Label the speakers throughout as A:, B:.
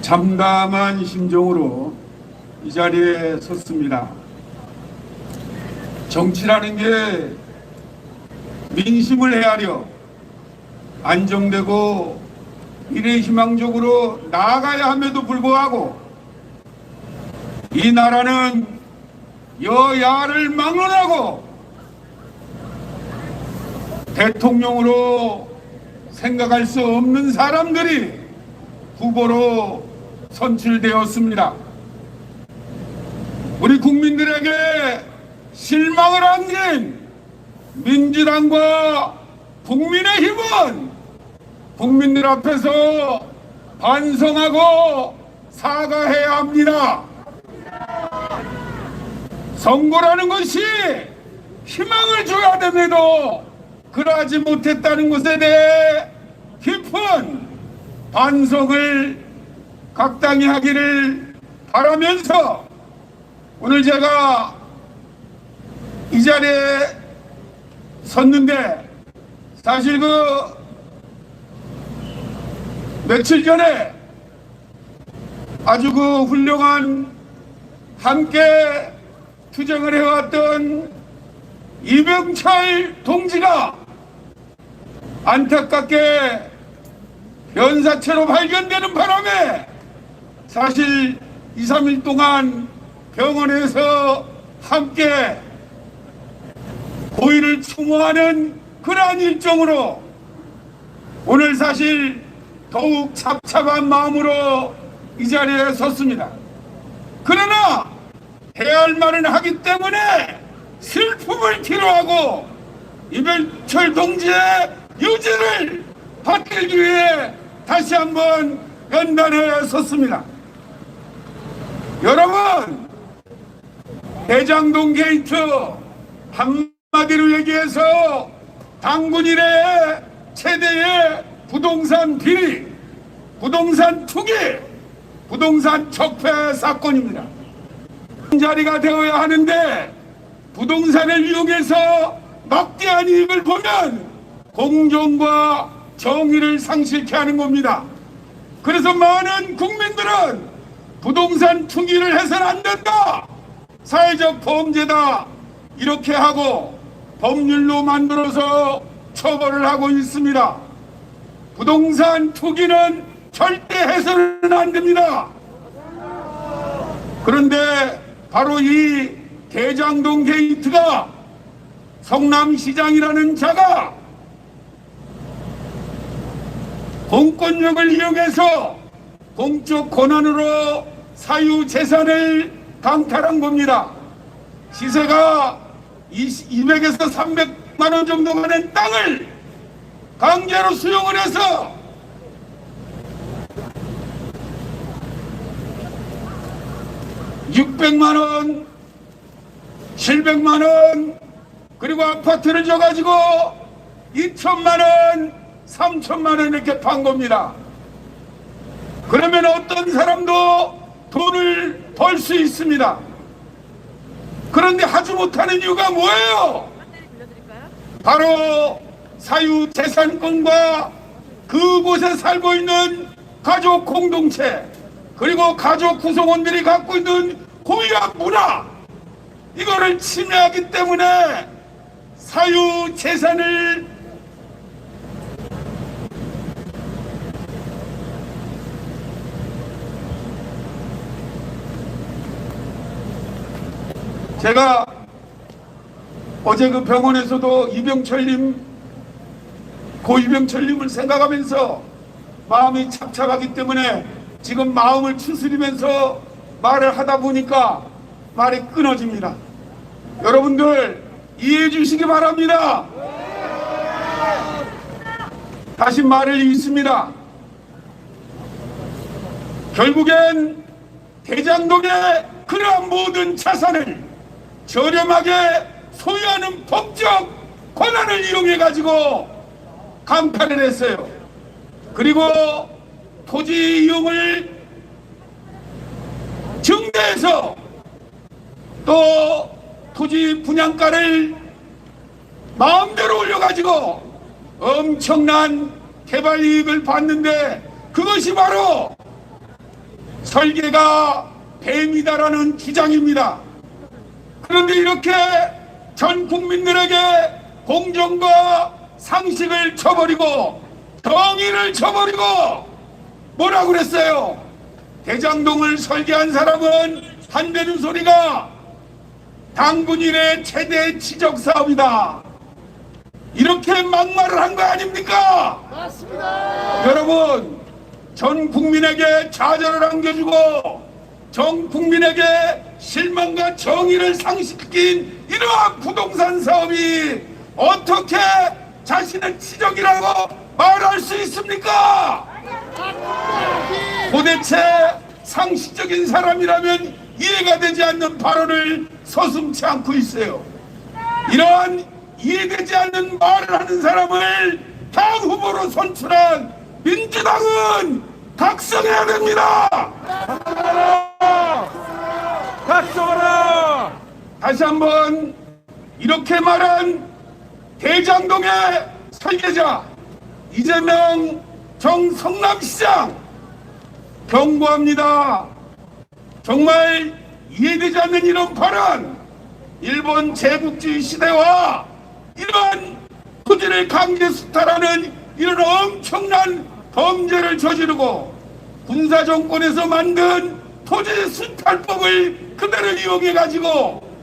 A: 참담한 심정으로 이 자리에 섰습니다. 정치라는 게 민심을 헤아려 안정되고 미래 희망적으로 나아가야 함에도 불구하고 이 나라는 여야를 막론하고 대통령으로 생각할 수 없는 사람들이 후보로 선출되었습니다. 우리 국민들에게 실망을 안긴 민주당과 국민의힘은 국민들 앞에서 반성하고 사과해야 합니다. 선거라는 것이 희망을 줘야 됨에도 그러하지 못했다는 것에 대해 깊은 반성을 각당히 하기를 바라면서 오늘 제가 이 자리에 섰는데 사실 며칠 전에 아주 훌륭한 함께 투쟁을 해왔던 이병철 동지가 안타깝게 변사체로 발견되는 바람에 사실 2, 3일 동안 병원에서 함께 고의를 추모하는 그러한 일정으로 오늘 사실 더욱 착잡한 마음으로 이 자리에 섰습니다. 그러나 해야 할 말은 하기 때문에 슬픔을 뒤로하고 이병철 동지의 유지를 받들기 위해 다시 한번 연단에 섰습니다. 여러분, 대장동 게이트 한마디로 얘기해서 당군 이래 최대의 부동산 비리, 부동산 투기, 부동산 적폐 사건입니다. 자리가 되어야 하는데 부동산을 이용해서 막대한 이익을 보면 공정과 정의를 상실케 하는 겁니다. 그래서 많은 국민들은 부동산 투기를 해서는 안 된다, 사회적 범죄다 이렇게 하고 법률로 만들어서 처벌을 하고 있습니다. 부동산 투기는 절대 해서는 안 됩니다. 그런데 바로 이 대장동 게이트가 성남시장이라는 자가 공권력을 이용해서 공적 권한으로 사유재산을 강탈한 겁니다. 시세가 200에서 300만 원 정도 가는 땅을 강제로 수용을 해서 $600만 원, $700만 원, 그리고 아파트를 줘가지고 $2천만 원, $3천만 원 이렇게 판 겁니다. 그러면 어떤 사람도 돈을 벌 수 있습니다. 그런데 하지 못하는 이유가 뭐예요? 바로 사유재산권과 그곳에 살고 있는 가족 공동체, 그리고 가족 구성원들이 갖고 있는 고유한 문화, 이거를 침해하기 때문에 사유재산을 제가 어제 병원에서도 고 이병철님을 생각하면서 마음이 착잡하기 때문에 지금 마음을 추스리면서 말을 하다 보니까 말이 끊어집니다. 여러분들 이해해 주시기 바랍니다. 다시 말을 잇습니다. 결국엔 대장동의 그러한 모든 자산을 저렴하게 소유하는 법적 권한을 이용해 가지고 강탈을 했어요. 그리고 토지 이용을 증대해서 또 토지 분양가를 마음대로 올려가지고 엄청난 개발 이익을 받는데, 그것이 바로 설계가 뱀이다라는 주장입니다. 그런데 이렇게 전 국민들에게 공정과 상식을 쳐버리고 정의를 쳐버리고 뭐라고 그랬어요? 대장동을 설계한 사람은 한다는 소리가 당군 이래 최대 지적 사업이다. 이렇게 막말을 한 거 아닙니까?
B: 맞습니다.
A: 여러분, 전 국민에게 좌절을 안겨주고 전 국민에게 실망과 정의를 상실시킨 이러한 부동산 사업이 어떻게 자신의 지적이라고 말할 수 있습니까? 도대체 상식적인 사람이라면 이해가 되지 않는 발언을 서슴지 않고 있어요. 이러한 이해되지 않는 말을 하는 사람을 당 후보로 선출한 민주당은 각성해야 됩니다.
B: 각성하라!
A: 다시 한번 이렇게 말한 대장동의 설계자 이재명 정성남시장 경고합니다. 정말 이해되지 않는 이런 발언, 일본 제국주의 시대와 이러한 토지를 강제 수탈하는 이런 엄청난 범죄를 저지르고 군사정권에서 만든 토지 수탈법을 그대로 이용해가지고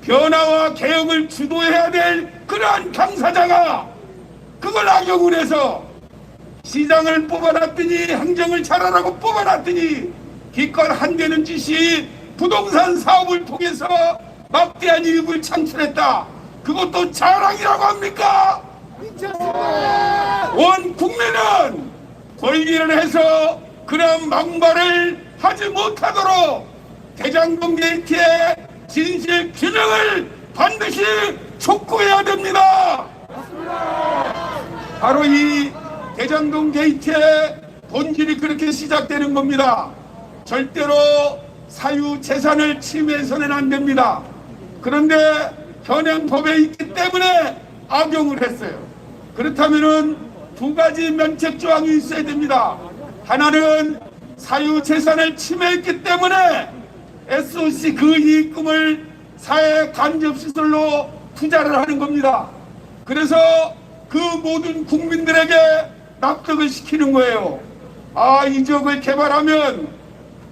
A: 변화와 개혁을 주도해야 될 그러한 당사자가 그걸 악용을 해서 시장을 뽑아놨더니 행정을 잘하라고 뽑아놨더니 기껏 한대는 짓이 부동산 사업을 통해서 막대한 이익을 창출했다. 그것도 자랑이라고 합니까?
B: 미쳤습니다.
A: 온 국민은 권리를 해서 그런 막말을 하지 못하도록 대장동 게이트의 진실 규명을 반드시 촉구해야 됩니다. 바로 이 대장동 게이트의 본질이 그렇게 시작되는 겁니다. 절대로 사유 재산을 침해해서는 안 됩니다. 그런데 현행 법에 있기 때문에 악용을 했어요. 그렇다면은 두 가지 면책 조항이 있어야 됩니다. 하나는 사유 재산을 침해했기 때문에 SOC 그 이익금을 사회 간접시설로 투자를 하는 겁니다. 그래서 그 모든 국민들에게 납득을 시키는 거예요. 아, 이 지역을 개발하면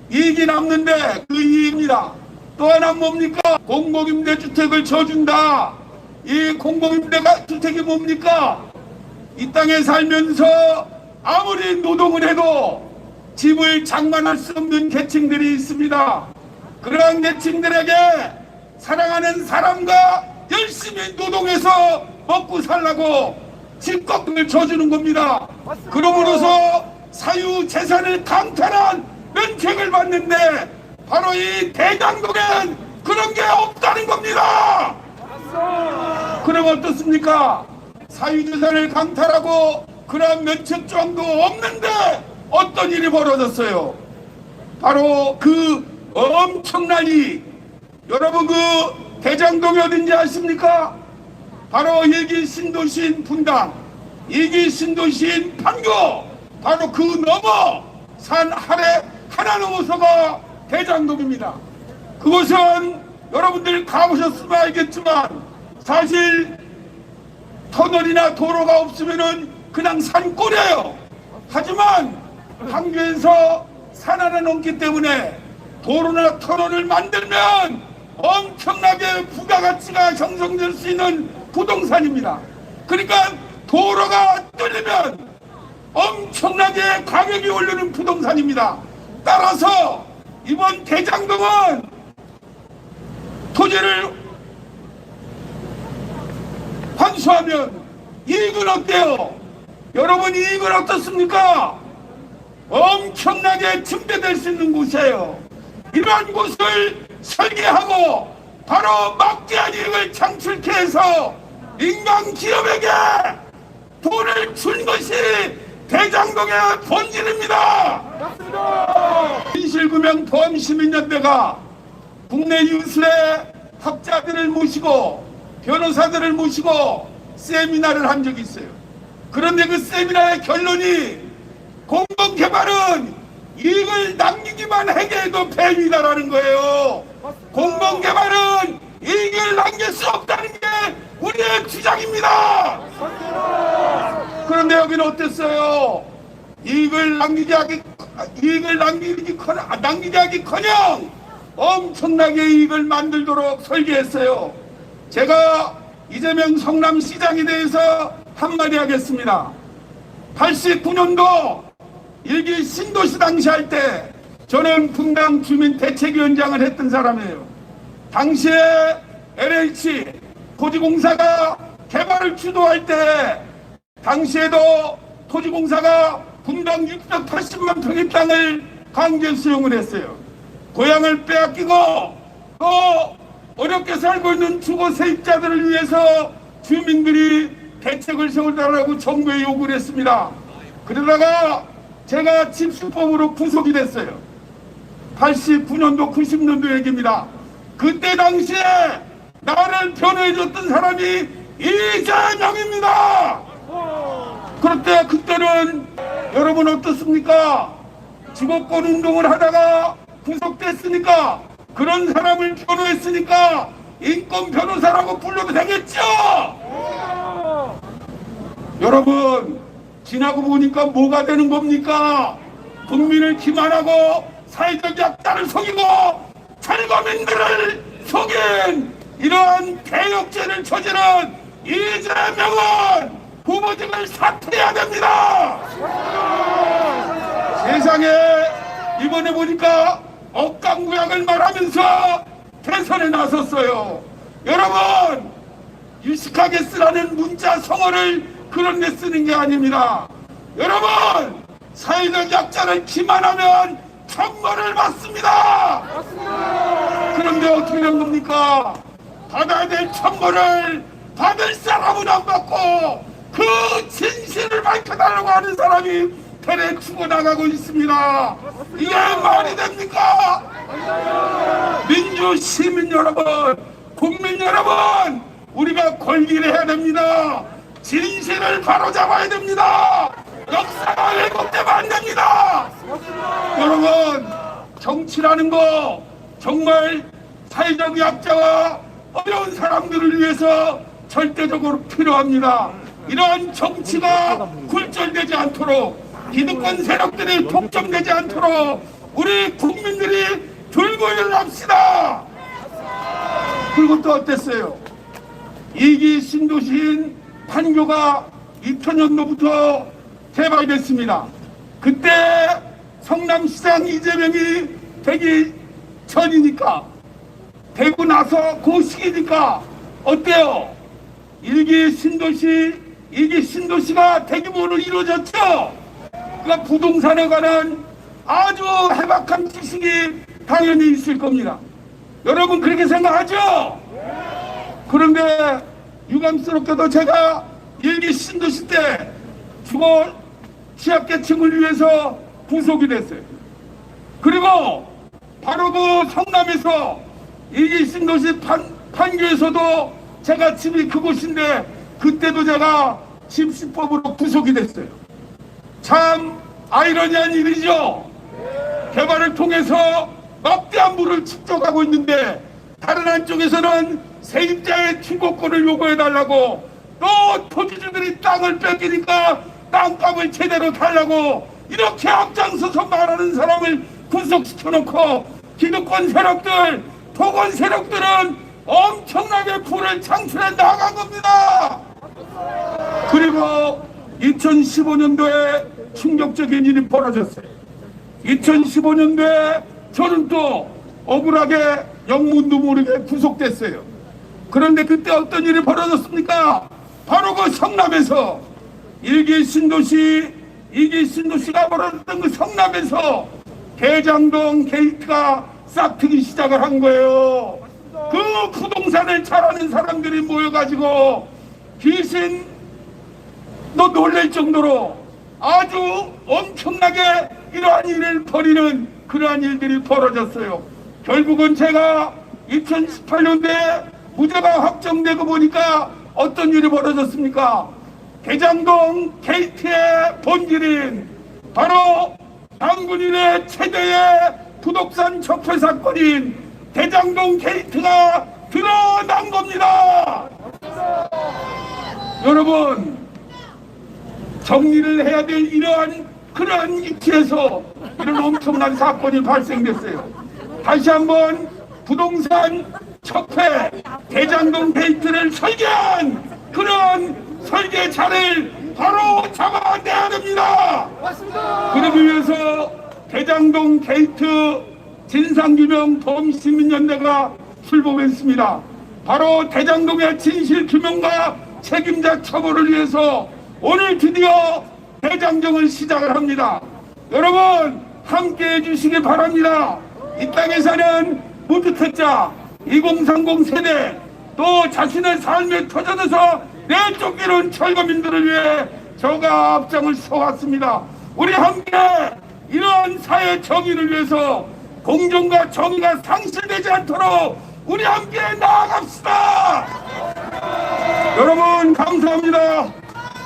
A: 이익이 남는데 그 이익입니다. 또 하나 뭡니까? 공공임대주택을 줘준다. 이 공공임대주택이 뭡니까? 이 땅에 살면서 아무리 노동을 해도 집을 장만할 수 없는 계층들이 있습니다. 그러한 계층들에게 사랑하는 사람과 열심히 노동해서 먹고 살라고 집값을 줘주는 겁니다. 그러므로서 사유 재산을 강탈한 면책을 받는데 바로 이 대장동엔 그런 게 없다는 겁니다. 그럼 어떻습니까? 사유재산을 강탈하고 그런 면책조항도 없는데 어떤 일이 벌어졌어요? 바로 그 엄청난 이 여러분 그 대장동이 어딘지 아십니까? 바로 일기 신도시인 분당, 일기 신도시인 판교, 바로 그 너머 산 아래 하나 넘어서가 대장동입니다. 그곳은 여러분들 가보셨으면 알겠지만 사실 터널이나 도로가 없으면은 그냥 산골이에요. 하지만 판교에서 산 하나 넘기 때문에 도로나 터널을 만들면 엄청나게 부가가치가 형성될 수 있는 부동산입니다. 그러니까 도로가 뚫리면 엄청나게 가격이 오르는 부동산입니다. 따라서 이번 대장동은 토지를 환수하면 이익은 어때요? 여러분 이익은 어떻습니까? 엄청나게 증대될 수 있는 곳이에요. 이러한 곳을 설계하고 바로 막대한 이익을 창출케 해서 민간 기업에게 돈을 준 것이 대장동의 본질입니다.
B: 맞습니다.
A: 진실규명보험시민연대가 국내 유수의 학자들을 모시고 변호사들을 모시고 세미나를 한 적이 있어요. 그런데 그 세미나의 결론이 공공개발은 이익을 남기기만 해도 뱀이다라는 거예요. 공공개발은 이익을 남길 수 없다는 게 우리의 주장입니다. 그런데 여기는 어땠어요? 이익을 남기기 하기커녕 엄청나게 이익을 만들도록 설계했어요. 제가 이재명 성남시장에 대해서 한마디 하겠습니다. 89년도 일기 신도시 당시 할 때 저는 분당 주민대책위원장을 했던 사람이에요. 당시에 LH 토지공사가 개발을 주도할 때 당시에도 토지공사가 분당 680만 평의 땅을 강제 수용을 했어요. 고향을 빼앗기고 또 어렵게 살고 있는 주거 세입자들을 위해서 주민들이 대책을 세워달라고 정부에 요구를 했습니다. 그러다가 제가 집수법으로 구속이 됐어요. 89년도 90년도 얘기입니다. 그때 당시에 나를 변호해줬던 사람이 이재명입니다. 그럴 그때는 여러분 어떻습니까? 주거권 운동을 하다가 구속됐으니까 그런 사람을 변호했으니까 인권 변호사라고 불러도 되겠죠? 여러분 지나고 보니까 뭐가 되는 겁니까? 국민을 기만하고 사회적 약자를 속이고 철거민들을 속인 이러한 개혁죄를 저지른 이재명은 후보직을 사퇴해야 됩니다. 세상에 이번에 보니까 억강구약을 말하면서 대선에 나섰어요. 여러분 유식하게 쓰라는 문자 성어를 그런 데 쓰는 게 아닙니다. 여러분 사회적 약자를 기만하면 천벌을 받습니다. 그런데 어떻게 된 겁니까? 받아야 될 천벌을 받을 사람은 안 받고 그 진실을 밝혀달라고 하는 사람이 대래 죽어나가고 있습니다. 이게 말이 됩니까? 민주 시민 여러분, 국민 여러분, 우리가 권리를 해야 됩니다. 진실을 바로잡아야 됩니다. 역사가 왜곡되면 안 됩니다. 여러분 정치라는 거 정말 사회적 약자와 어려운 사람들을 위해서 절대적으로 필요합니다. 이러한 정치가 굴절되지 않도록 기득권 세력들이 독점되지 않도록 우리 국민들이 들고 일어납시다. 그리고 또 어땠어요? 2기 신도시인 판교가 2000년도부터 개발됐습니다. 그때 성남시장 이재명이 되기 전이니까 되고 나서 그 시기니까 어때요? 1기 신도시, 2기 신도시가 대규모로 이루어졌죠? 그러니까 부동산에 관한 아주 해박한 지식이 당연히 있을 겁니다. 여러분 그렇게 생각하죠? 그런데 유감스럽게도 제가 1기 신도시 때 주거 취약계층을 위해서 구속이 됐어요. 그리고 바로 그 성남에서 2기 신도시 판교에서도 제가 집이 그곳인데 그때도 제가 집시법으로 구속이 됐어요. 참 아이러니한 일이죠. 개발을 통해서 막대한 부를 축적하고 있는데 다른 한쪽에서는 세입자의 주거권을 요구해달라고 또 토지주들이 땅을 뺏기니까 땅값을 제대로 달라고 이렇게 앞장서서 말하는 사람을 구속시켜놓고 기득권 세력들, 토건 세력들은 엄청나게 부를 창출해 나간 겁니다. 그리고 2015년도에 충격적인 일이 벌어졌어요. 2015년도에 저는 또 억울하게 영문도 모르게 구속됐어요. 그런데 그때 어떤 일이 벌어졌습니까? 바로 그 성남에서 1기 신도시, 2기 신도시가 벌어졌던 그 성남에서 대장동 게이트가 싹트기 시작을 한 거예요. 그 부동산을 잘하는 사람들이 모여가지고 귀신도 놀랄 정도로 아주 엄청나게 이러한 일을 벌이는 그러한 일들이 벌어졌어요. 결국은 제가 2018년도에 무죄가 확정되고 보니까 어떤 일이 벌어졌습니까? 대장동 게이트의 본질인 바로 당군인의 최대의 부동산 적폐 사건인 대장동 게이트가 드러난 겁니다. 여러분, 정리를 해야 될 이러한 그러한 위치에서 이런 엄청난 사건이 발생됐어요. 다시 한번 부동산 적폐 대장동 게이트를 설계한 그런 설계자를 바로 잡아내야 됩니다.
B: 맞습니다.
A: 그러기 위해서 대장동 게이트 진상규명 범시민연대가 출범했습니다. 바로 대장동의 진실규명과 책임자 처벌을 위해서 오늘 드디어 대장정을 시작을 합니다. 여러분 함께 해주시기 바랍니다. 이 땅에 사는 무주택자 2030 세대 또 자신의 삶의 터전에서 내쫓기는 철거민들을 위해 저가 앞장을 서왔습니다. 우리 함께 이러한 사회 정의를 위해서 공정과 정의가 상실되지 않도록 우리 함께 나아갑시다. 여러분 감사합니다.